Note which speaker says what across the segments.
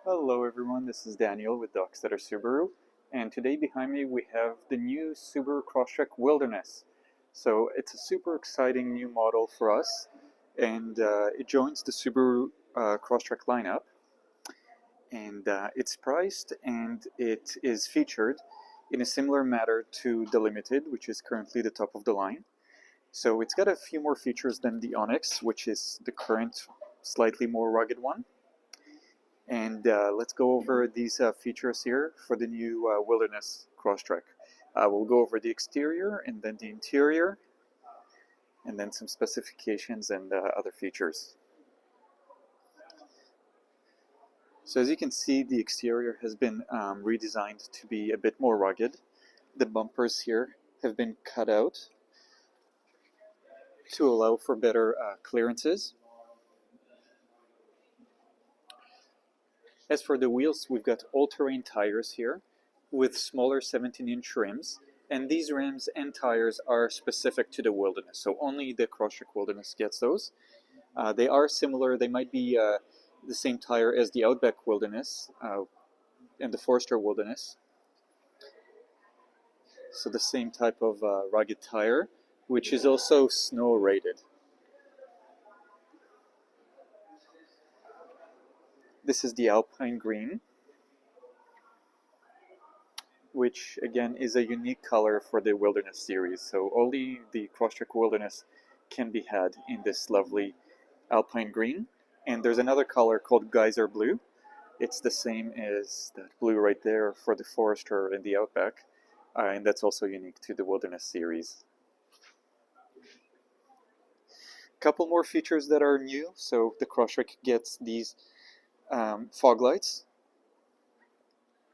Speaker 1: Hello everyone, this is Daniel with Dockstetter Subaru, and today behind me we have the new Subaru Crosstrek Wilderness. So it's a super exciting new model for us, and it joins the Subaru Crosstrek lineup, and it's priced and it is featured in a similar manner to the Limited, which is currently the top of the line. So it's got a few more features than the Onyx, which is the current slightly more rugged one. And let's go over these features here for the new Wilderness Crosstrek. We'll go over the exterior and then the interior, and then some specifications and other features. So as you can see, the exterior has been redesigned to be a bit more rugged. The bumpers here have been cut out to allow for better clearances. As for the wheels, we've got all-terrain tires here with smaller 17-inch rims, and these rims and tires are specific to the Wilderness, so only the Crosstrek Wilderness gets those. They are similar, they might be the same tire as the Outback Wilderness and the Forester Wilderness. So the same type of rugged tire, which is also snow rated. This is the Alpine Green, which again is a unique color for the Wilderness series. So only the Crosstrek Wilderness can be had in this lovely Alpine Green. And there's another color called Geyser Blue. It's the same as that blue right there for the Forester and the Outback. And that's also unique to the Wilderness series. A couple more features that are new. So the Crosstrek gets these fog lights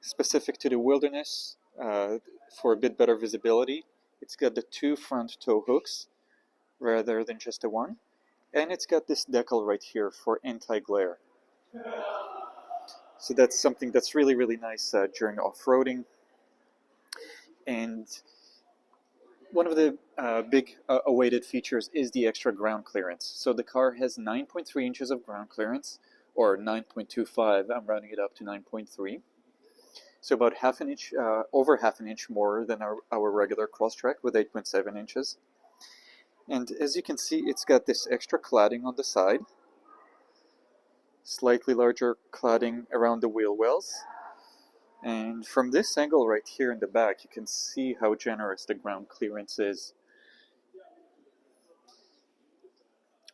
Speaker 1: specific to the Wilderness for a bit better visibility. It's got the two front tow hooks rather than just the one, and it's got this decal right here for anti-glare. So that's something that's really nice during off-roading. And one of the big awaited features is the extra ground clearance. So the car has 9.3 inches of ground clearance, or 9.25, I'm rounding it up to 9.3. So about half an inch, over half an inch more than our regular Crosstrek with 8.7 inches. And as you can see, it's got this extra cladding on the side, slightly larger cladding around the wheel wells. And from this angle right here in the back, you can see how generous the ground clearance is.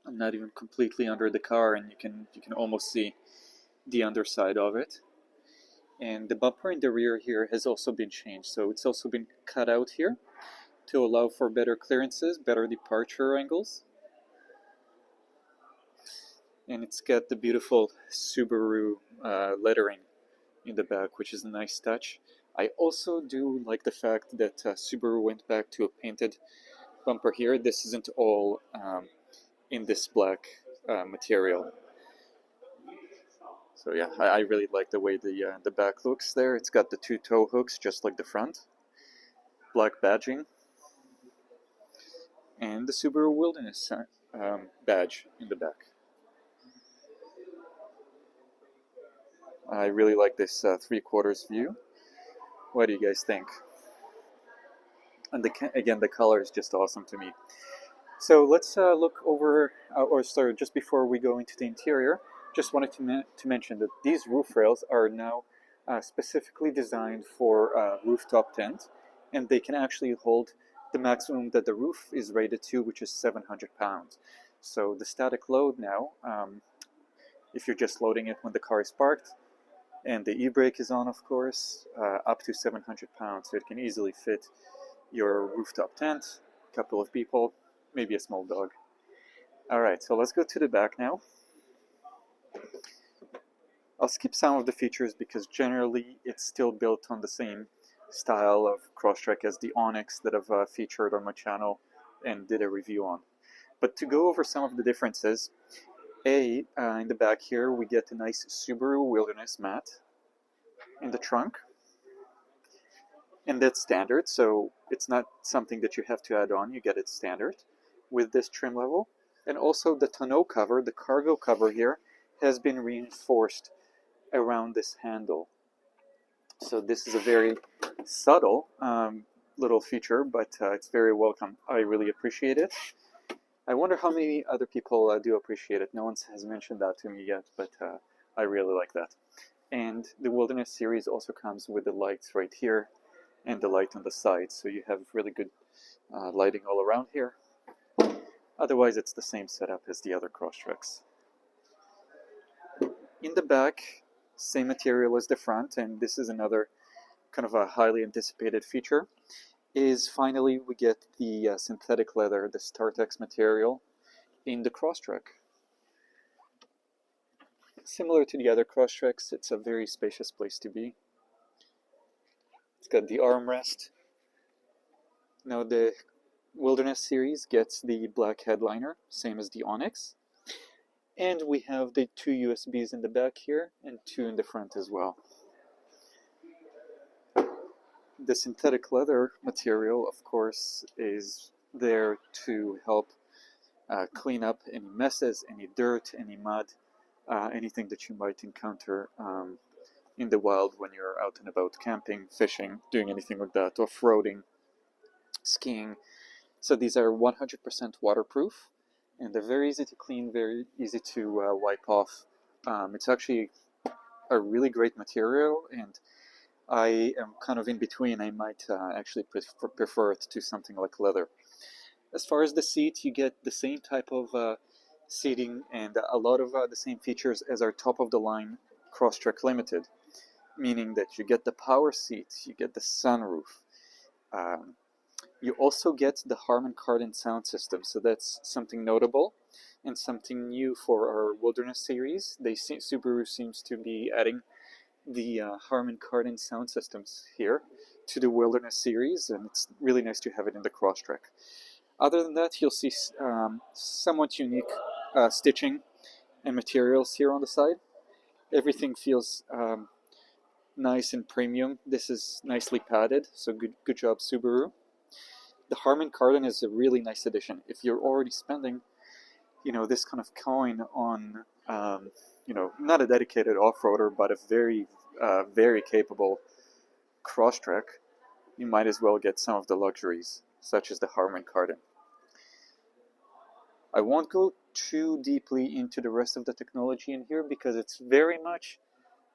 Speaker 1: I'm not even completely under the car, and you can almost see the underside of it. And the bumper in the rear here has also been changed, so it's also been cut out here to allow for better clearances, better departure angles. And it's got the beautiful Subaru lettering in the back, which is a nice touch. I also do like the fact that Subaru went back to a painted bumper here. This isn't all in this black material. So yeah, I really like the way the back looks there. It's got the two tow hooks just like the front, black badging, and the Subaru Wilderness badge in the back. I really like this 3/4 view. What do you guys think? And again, the color is just awesome to me. So let's look over, or sorry, just before we go into the interior, just wanted to mention that these roof rails are now specifically designed for rooftop tent, and they can actually hold the maximum that the roof is rated to, which is 700 pounds. So the static load now, if you're just loading it when the car is parked, and the e-brake is on, of course, up to 700 pounds, so it can easily fit your rooftop tent, a couple of people, maybe a small dog. Alright, so let's go to the back now. I'll skip some of the features because generally it's still built on the same style of Crosstrek as the Onyx that I've featured on my channel and did a review on. But to go over some of the differences, in the back here we get a nice Subaru Wilderness mat in the trunk. And that's standard, so it's not something that you have to add on, you get it standard with this trim level. And also the tonneau cover, the cargo cover here, has been reinforced around this handle. So this is a very subtle little feature, but it's very welcome. I really appreciate it. I wonder how many other people do appreciate it. No one has mentioned that to me yet, but I really like that. And the Wilderness series also comes with the lights right here and the light on the side, so you have really good lighting all around here. Otherwise, it's the same setup as the other Crosstreks. In the back, same material as the front, and this is another kind of a highly anticipated feature, is finally we get the synthetic leather, the StarTex material, in the Crosstrek. Similar to the other Crosstreks, it's a very spacious place to be. It's got the armrest. Now the Wilderness series gets the black headliner, same as the Onyx. And we have the 2 USBs in the back here and 2 in the front as well. The synthetic leather material, of course, is there to help clean up any messes, any dirt, any mud, anything that you might encounter in the wild when you're out and about camping, fishing, doing anything like that, off-roading, skiing. So these are 100% waterproof, and they're very easy to clean, very easy to wipe off. It's actually a really great material, and I am kind of in between. I might actually prefer it to something like leather. As far as the seat, you get the same type of seating and a lot of the same features as our top-of-the-line Crosstrek Limited, meaning that you get the power seat, you get the sunroof. You also get the Harman Kardon sound system, so that's something notable and something new for our Wilderness series. Subaru seems to be adding the Harman Kardon sound systems here to the Wilderness series, and it's really nice to have it in the Crosstrek. Other than that, you'll see somewhat unique stitching and materials here on the side. Everything feels nice and premium. This is nicely padded, so good job, Subaru. The Harman Kardon is a really nice addition. If you're already spending, this kind of coin on, not a dedicated off-roader, but a very, very capable Crosstrek, you might as well get some of the luxuries, such as the Harman Kardon. I won't go too deeply into the rest of the technology in here because it's very much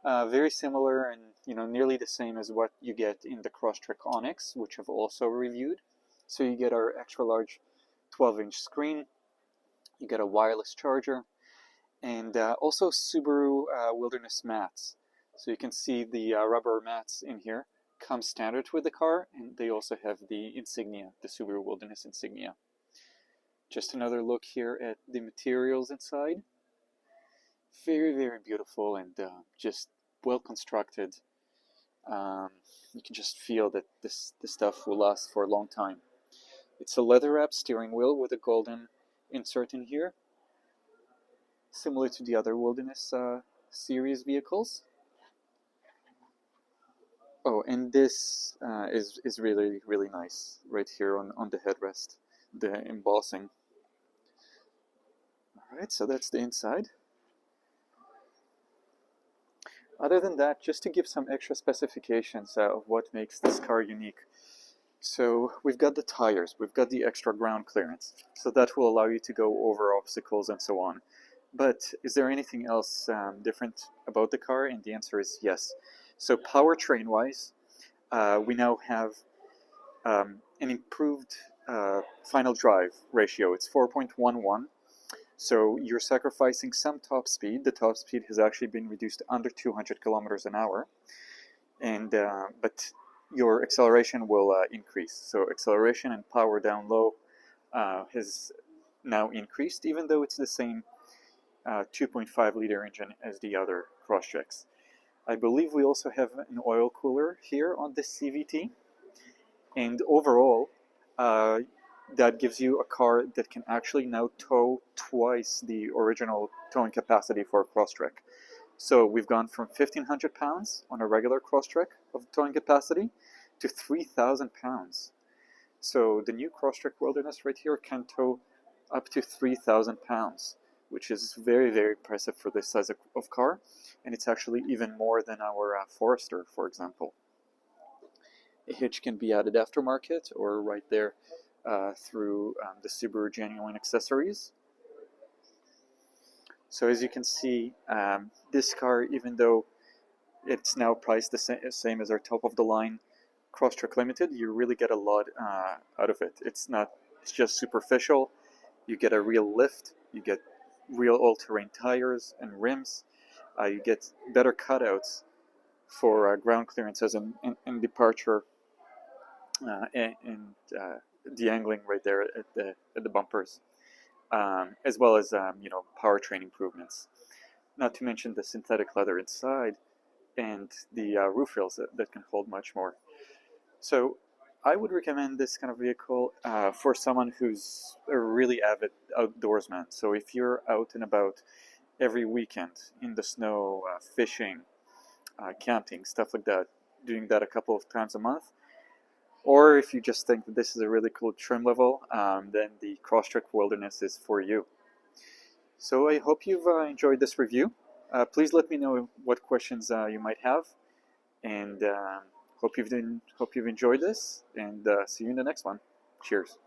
Speaker 1: very similar and nearly the same as what you get in the Crosstrek Onyx, which I've also reviewed. So you get our extra large 12-inch screen, you get a wireless charger, and also Subaru Wilderness mats. So you can see the rubber mats in here come standard with the car, and they also have the insignia, the Subaru Wilderness insignia. Just another look here at the materials inside. Very, very beautiful and just well constructed. You can just feel that this stuff will last for a long time. It's a leather-wrapped steering wheel with a golden insert in here, similar to the other Wilderness series vehicles. Oh, and this is really, really nice right here on the headrest, the embossing. Alright, so that's the inside. Other than that, just to give some extra specifications of what makes this car unique. So we've got the tires, we've got the extra ground clearance, so that will allow you to go over obstacles and so on. But is there anything else different about the car? And the answer is yes. So powertrain-wise, we now have an improved final drive ratio. It's 4.11. So you're sacrificing some top speed. The top speed has actually been reduced to under 200 kilometers an hour, and but your acceleration will increase. So acceleration and power down low has now increased, even though it's the same 2.5 liter engine as the other Crosstreks. I believe we also have an oil cooler here on this CVT, and overall that gives you a car that can actually now tow twice the original towing capacity for a Crosstrek. So we've gone from 1,500 pounds on a regular Crosstrek of towing capacity to 3,000 pounds. So the new Crosstrek Wilderness right here can tow up to 3,000 pounds. which is very, very impressive for this size of car, and it's actually even more than our Forester, for example. A hitch can be added aftermarket or right there through the Subaru Genuine Accessories. So as you can see, this car, even though it's now priced the same as our top-of-the-line Crosstrek Limited, you really get a lot out of it. It's just superficial. You get a real lift. You get real all-terrain tires and rims. You get better cutouts for ground clearances and departure and de-angling right there at the bumpers, as well as powertrain improvements. Not to mention the synthetic leather inside and the roof rails that can hold much more. So I would recommend this kind of vehicle for someone who's a really avid outdoorsman. So if you're out and about every weekend in the snow, fishing, camping, stuff like that, doing that a couple of times a month, or if you just think that this is a really cool trim level, then the Crosstrek Wilderness is for you. So I hope you've enjoyed this review. Please let me know what questions you might have, and hope you've enjoyed this, and see you in the next one. Cheers.